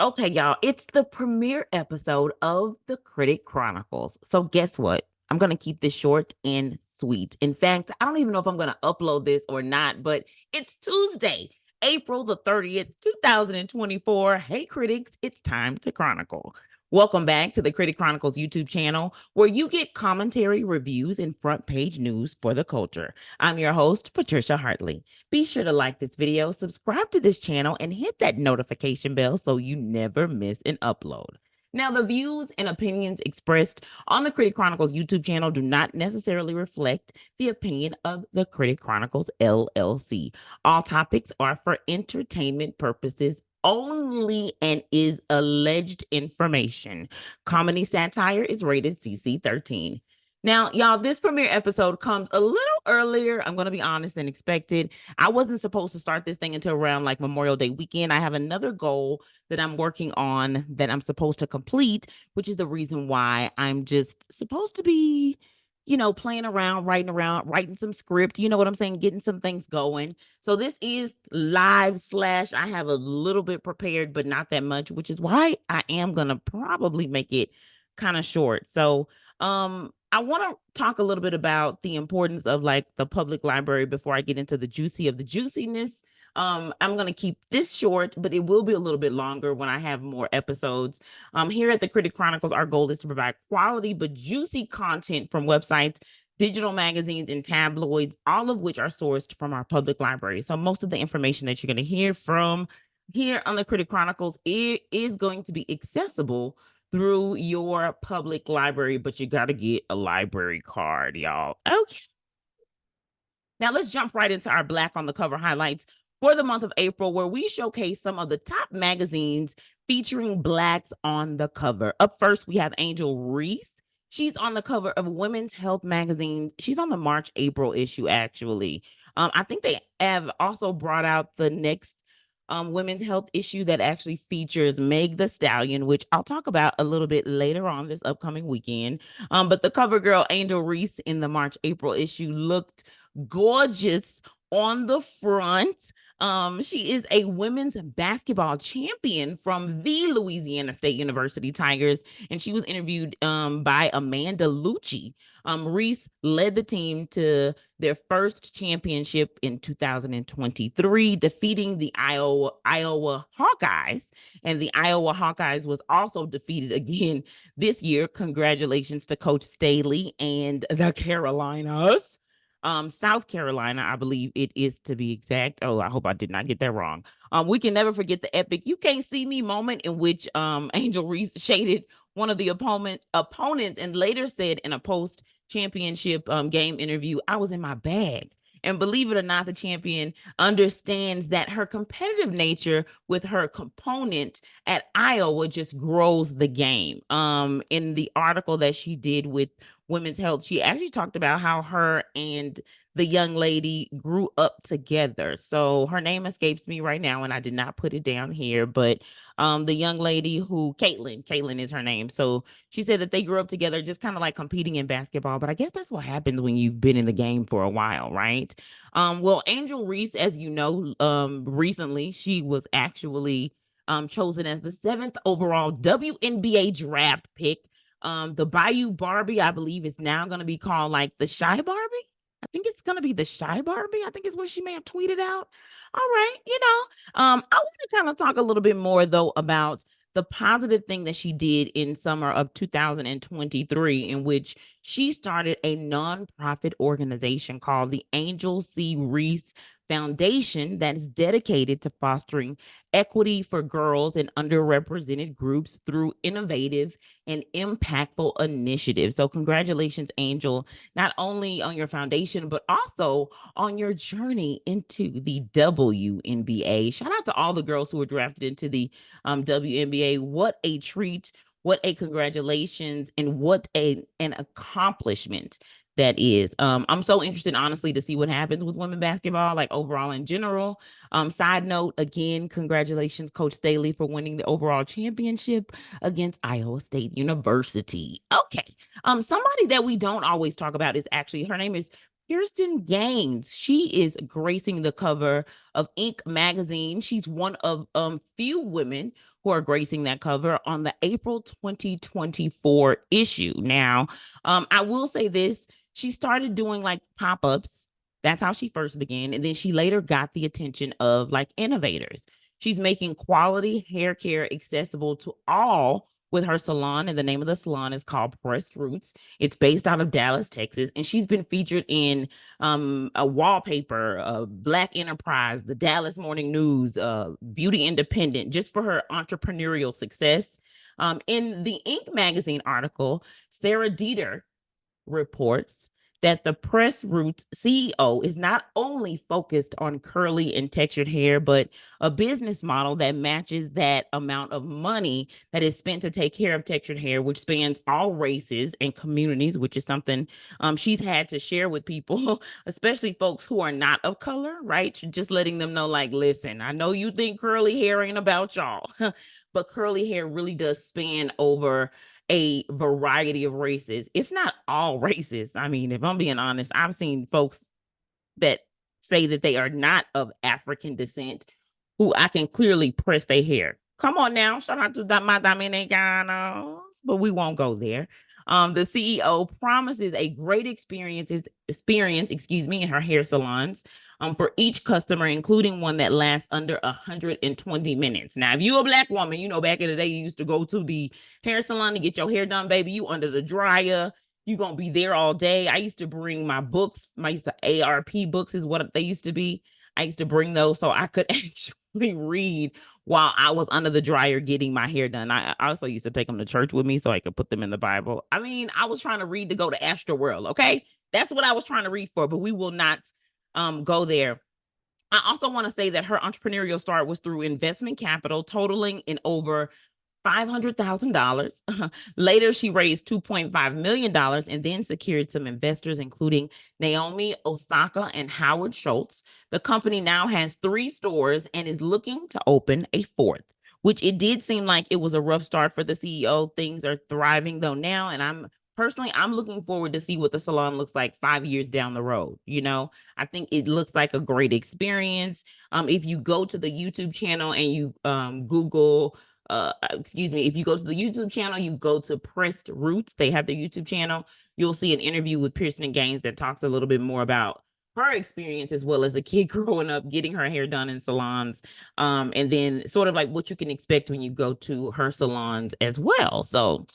Okay, y'all, it's the premiere episode of the Critic Chronicles. So, guess what? I'm going to keep this short and sweet. In fact, I don't even know if I'm going to upload this or not, but it's Tuesday, April the 30th, 2024. Hey, critics, it's time to chronicle. Welcome back to the Critic Chronicles YouTube channel, where you get commentary, reviews, and front page news for the culture. I'm your host, Patricia Hartley. Be sure to like this video, subscribe to this channel, and hit that notification bell so you never miss an upload. Now, the views and opinions expressed on the Critic Chronicles YouTube channel do not necessarily reflect the opinion of the Critic Chronicles LLC. All topics are for entertainment purposes only and is alleged information. Comedy satire is rated CC 13. Now, y'all, this premiere episode comes a little earlier, I'm going to be honest, than expected. I wasn't supposed to start this thing until around like Memorial Day weekend. I have another goal that I'm working on that I'm supposed to complete, which is the reason why I'm just supposed to be, playing around, writing some script. You know what I'm saying? Getting some things going. So this is live slash. I have a little bit prepared, but not that much, which is why I am going to probably make it kind of short. So, I want to talk a little bit about the importance of like the public library before I get into the juicy of the juiciness. I'm going to keep this short, but it will be a little bit longer when I have more episodes. Here at the Critic Chronicles, our goal is to provide quality but juicy content from websites, digital magazines, and tabloids, all of which are sourced from our public library. So most of the information that you're going to hear from here on the Critic Chronicles is going to be accessible through your public library, but you got to get a library card, y'all. Okay. Now let's jump right into our Black on the Cover highlights for the month of April, where we showcase some of the top magazines featuring Blacks on the cover. Up first, we have Angel Reese. She's on the cover of Women's Health magazine. She's on the March April issue, actually. I think they have also brought out the next women's health issue that actually features Meg the Stallion, which I'll talk about a little bit later on this upcoming weekend. But the cover girl, Angel Reese, in the March April issue looked gorgeous on the front. She is a women's basketball champion from the Louisiana State University Tigers, and she was interviewed by Amanda Lucci. Reese led the team to their first championship in 2023, defeating the Iowa Hawkeyes. And the Iowa Hawkeyes was also defeated again this year. Congratulations to Coach Staley and the Carolinas. South Carolina, I believe it is to be exact. Oh, I hope I did not get that wrong. We can never forget the epic "You Can't See Me" moment in which Angel Reese shaded one of the opponents and later said in a post championship game interview, "I was in my bag." And believe it or not, the champion understands that her competitive nature with her component at Iowa just grows the game. In the article that she did with Women's Health, she actually talked about how her and the young lady grew up together. So her name escapes me right now, and I did not put it down here, but the young lady who Caitlin is her name. So she said that they grew up together, just kind of like competing in basketball. But I guess that's what happens when you've been in the game for a while, right? Well, Angel Reese, as you know, recently she was actually chosen as the 7th overall WNBA draft pick. The Bayou Barbie, I believe, is now going to be called like the Shy Barbie. I think it's going to be the Shy Barbie. I think is what she may have tweeted out. All right, I want to kind of talk a little bit more though about the positive thing that she did in summer of 2023, in which she started a nonprofit organization called the Angel C. Reese Foundation that is dedicated to fostering equity for girls and underrepresented groups through innovative and impactful initiatives. So, congratulations, Angel, not only on your foundation, but also on your journey into the WNBA. Shout out to all the girls who were drafted into the WNBA. What a treat. What a congratulations and what an accomplishment that is. I'm so interested, honestly, to see what happens with women basketball, like overall in general. Side note, again, congratulations, Coach Staley, for winning the overall championship against Iowa State University. Okay. Somebody that we don't always talk about is actually her name is Kirsten Gaines, she is gracing the cover of Inc. magazine. She's one of few women who are gracing that cover on the April 2024 issue. Now, I will say this: she started doing like pop-ups. That's how she first began, and then she later got the attention of like innovators. She's making quality hair care accessible to all with her salon, and the name of the salon is called Pressed Roots. It's based out of Dallas, Texas, and she's been featured in a wallpaper, Black Enterprise, the Dallas Morning News, Beauty Independent, just for her entrepreneurial success. In the Inc. magazine article, Sarah Dieter reports that the Press Roots CEO is not only focused on curly and textured hair, but a business model that matches that amount of money that is spent to take care of textured hair, which spans all races and communities, which is something she's had to share with people, especially folks who are not of color, right? Just letting them know, like, listen, I know you think curly hair ain't about y'all, but curly hair really does span over a variety of races, if not all races. I mean, if I'm being honest, I've seen folks that say that they are not of African descent who I can clearly press their hair. Come on now, shout out to my Dominicanos, but we won't go there. The CEO promises a great experience, excuse me, in her hair salons for each customer, including one that lasts under 120 minutes. Now, if you're a Black woman, you know, back in the day, you used to go to the hair salon to get your hair done, baby. You under the dryer. You're going to be there all day. I used to bring my books, my ARP books is what they used to be. I used to bring those so I could actually read while I was under the dryer getting my hair done. I also used to take them to church with me so I could put them in the Bible. I mean, I was trying to read to go to Astro World, okay? That's what I was trying to read for, but we will not go there. I also want to say that her entrepreneurial start was through investment capital totaling in over $500,000. Later, she raised $2.5 million and then secured some investors, including Naomi Osaka and Howard Schultz. The company now has 3 stores and is looking to open a 4th, which it did seem like it was a rough start for the CEO. Things are thriving though now, and I'm looking forward to see what the salon looks like 5 years down the road. You know, I think it looks like a great experience. If you go to the YouTube channel and you Google excuse me, if you go to the YouTube channel, you go to Pressed Roots, they have their YouTube channel, you'll see an interview with Kirsten Gaines that talks a little bit more about her experience as well as a kid growing up, getting her hair done in salons, and then sort of like what you can expect when you go to her salons as well. So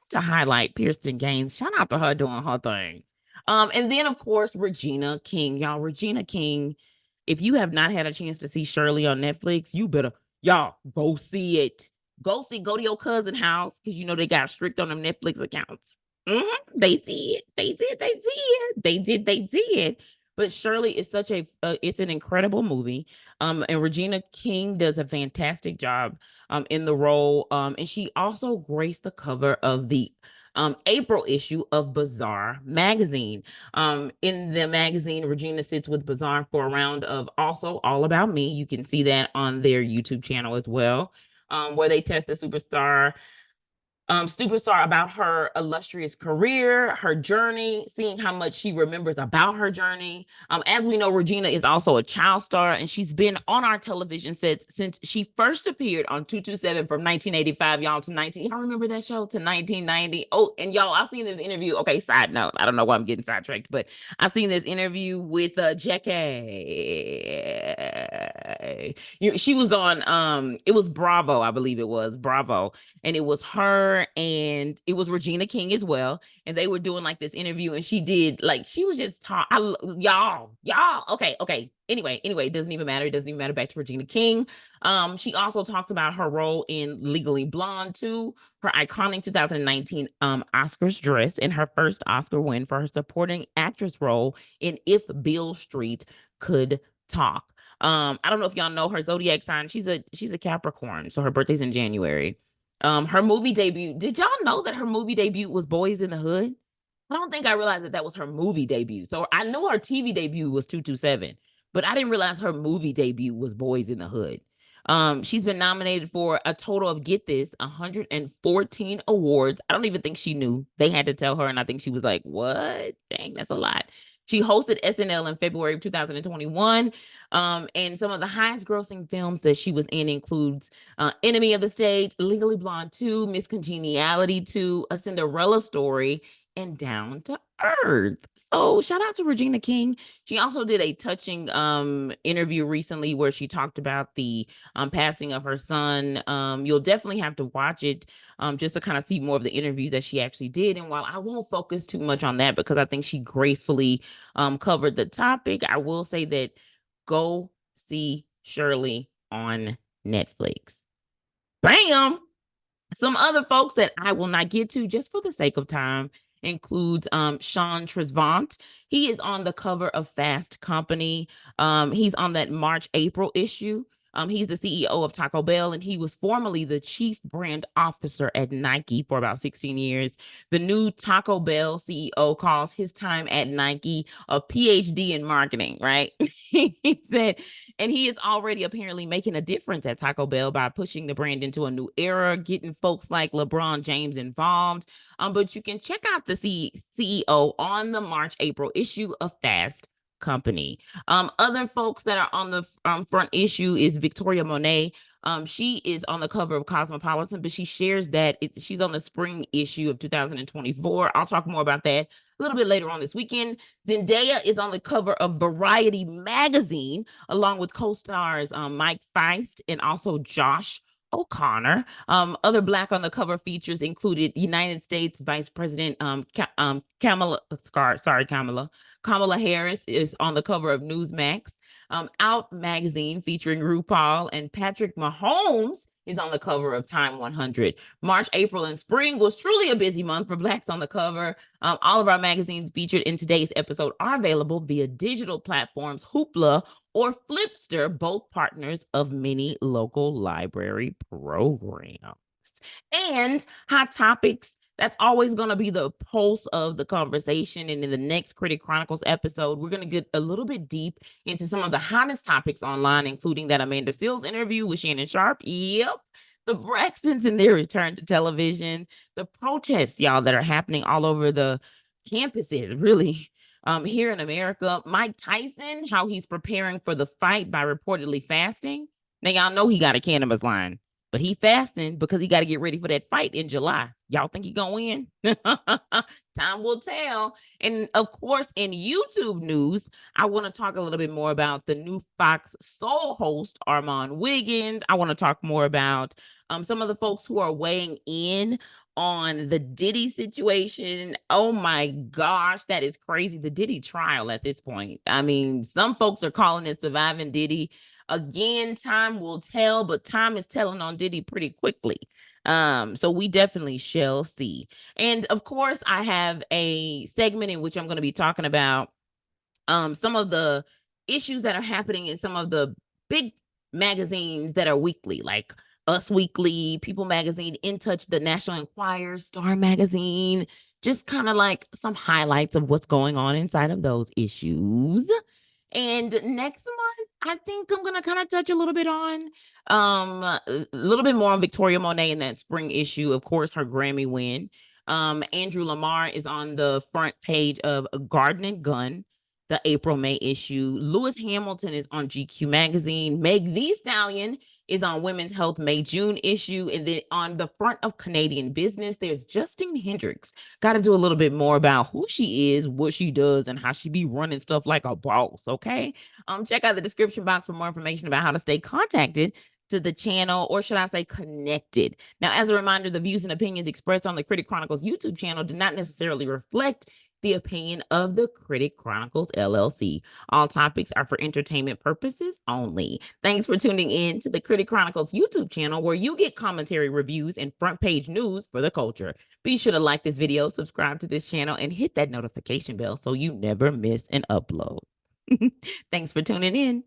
to highlight Kirsten Gaines, shout out to her doing her thing. And then of course Regina King, y'all. Regina King, if you have not had a chance to see Shirley on Netflix, you better, y'all, go see it. Go to your cousin's house because you know they got strict on them Netflix accounts. They did. They did. They did. They did. They did. But Shirley is such a it's an incredible movie. And Regina King does a fantastic job in the role. And she also graced the cover of the April issue of Bazaar magazine. In the magazine, Regina sits with Bazaar for a round of also All About Me. You can see that on their YouTube channel as well, where they test the superstar about her illustrious career, her journey, seeing how much she remembers about her journey. As we know, Regina is also a child star, and she's been on our television sets since she first appeared on 227 from 1985, y'all, to 19. Y'all remember that show to 1990? Oh, and y'all, I've seen this interview. Okay, side note, I don't know why I'm getting sidetracked, but I've seen this interview with Jackie. She was on it was Bravo, I believe it was Bravo, and it was her and it was Regina King as well. And they were doing like this interview, and she did like she was just y'all. Okay. Anyway, it doesn't even matter. It doesn't even matter. Back to Regina King. She also talks about her role in Legally Blonde too, her iconic 2019 Oscars dress, and her first Oscar win for her supporting actress role in If Beale Street Could Talk. I don't know if y'all know her zodiac sign. She's a Capricorn, so her birthday's in January. Her movie debut. Did y'all know that her movie debut was Boys in the Hood? I don't think I realized that was her movie debut. So I knew her TV debut was 227, but I didn't realize her movie debut was Boys in the Hood. She's been nominated for a total of, get this, 114 awards. I don't even think she knew. They had to tell her, and I think she was like, "What? Dang, that's a lot." She hosted SNL in February of 2021. And some of the highest grossing films that she was in includes Enemy of the State, Legally Blonde 2, Miss Congeniality 2, A Cinderella Story, and Down to Earth. So shout out to Regina King. She also did a touching interview recently where she talked about the passing of her son. You'll definitely have to watch it just to kind of see more of the interviews that she actually did. And while I won't focus too much on that because I think she gracefully covered the topic, I will say that go see Shirley on Netflix. Bam! Some other folks that I will not get to just for the sake of time includes Sean Tresvant. He is on the cover of Fast Company. He's on that March-April issue. He's the CEO of Taco Bell, and he was formerly the chief brand officer at Nike for about 16 years. The new Taco Bell CEO calls his time at Nike a PhD in marketing, right? He said, and he is already apparently making a difference at Taco Bell by pushing the brand into a new era, getting folks like LeBron James involved. But you can check out the CEO on the March-April issue of Fast Company. Other folks that are on the front issue is Victoria Monet. She is on the cover of Cosmopolitan, but she shares that she's on the spring issue of 2024. I'll talk more about that a little bit later on this weekend. Zendaya is on the cover of Variety magazine, along with co-stars Mike Feist and also Josh O'Connor. Other Black on the cover features included United States Vice President Kamala Harris is on the cover of Newsmax. Out magazine featuring RuPaul, and Patrick Mahomes is on the cover of Time 100. March, April, and spring was truly a busy month for Blacks on the cover. All of our magazines featured in today's episode are available via digital platforms Hoopla or Flipster, both partners of many local library programs. And Hot Topics, that's always going to be the pulse of the conversation. And in the next Critic Chronicles episode, we're going to get a little bit deep into some of the hottest topics online, including that Amanda Seales interview with Shannon Sharpe. Yep. The Braxtons and their return to television, the protests, y'all, that are happening all over the campuses, really, here in America. Mike Tyson, how he's preparing for the fight by reportedly fasting. Now, y'all know he got a cannabis line, but he fasting because he got to get ready for that fight in July. Y'all think he gonna win? Time will tell. And of course, in YouTube news, I want to talk a little bit more about the new Fox Soul host, Armand Wiggins. I want to talk more about some of the folks who are weighing in on the Diddy situation. Oh my gosh, that is crazy. The Diddy trial at this point. I mean, some folks are calling it Surviving Diddy. Again, time will tell, but time is telling on Diddy pretty quickly. So we definitely shall see. And of course, I have a segment in which I'm going to be talking about some of the issues that are happening in some of the big magazines that are weekly, like Us Weekly, People Magazine, In Touch, The National Enquirer, Star Magazine, just kind of like some highlights of what's going on inside of those issues. And next month, I think I'm gonna kind of touch a little bit on a little bit more on Victoria Monet in that spring issue. Of course, her Grammy win. Andrew Lamar is on the front page of Garden and Gun, the April-May issue. Lewis Hamilton is on GQ magazine. Meg Thee Stallion is on Women's Health May-June issue. And then on the front of Canadian Business, there's Justine Hendricks. Got to do a little bit more about who she is, what she does, and how she be running stuff like a boss, okay? Check out the description box for more information about how to stay contacted to the channel, or should I say connected. Now, as a reminder, the views and opinions expressed on the Critic Chronicles YouTube channel do not necessarily reflect the opinion of the Critic Chronicles LLC. All topics are for entertainment purposes only. Thanks for tuning in to the Critic Chronicles YouTube channel, where you get commentary, reviews, and front page news for the culture. Be sure to like this video, subscribe to this channel, and hit that notification bell so you never miss an upload. Thanks for tuning in.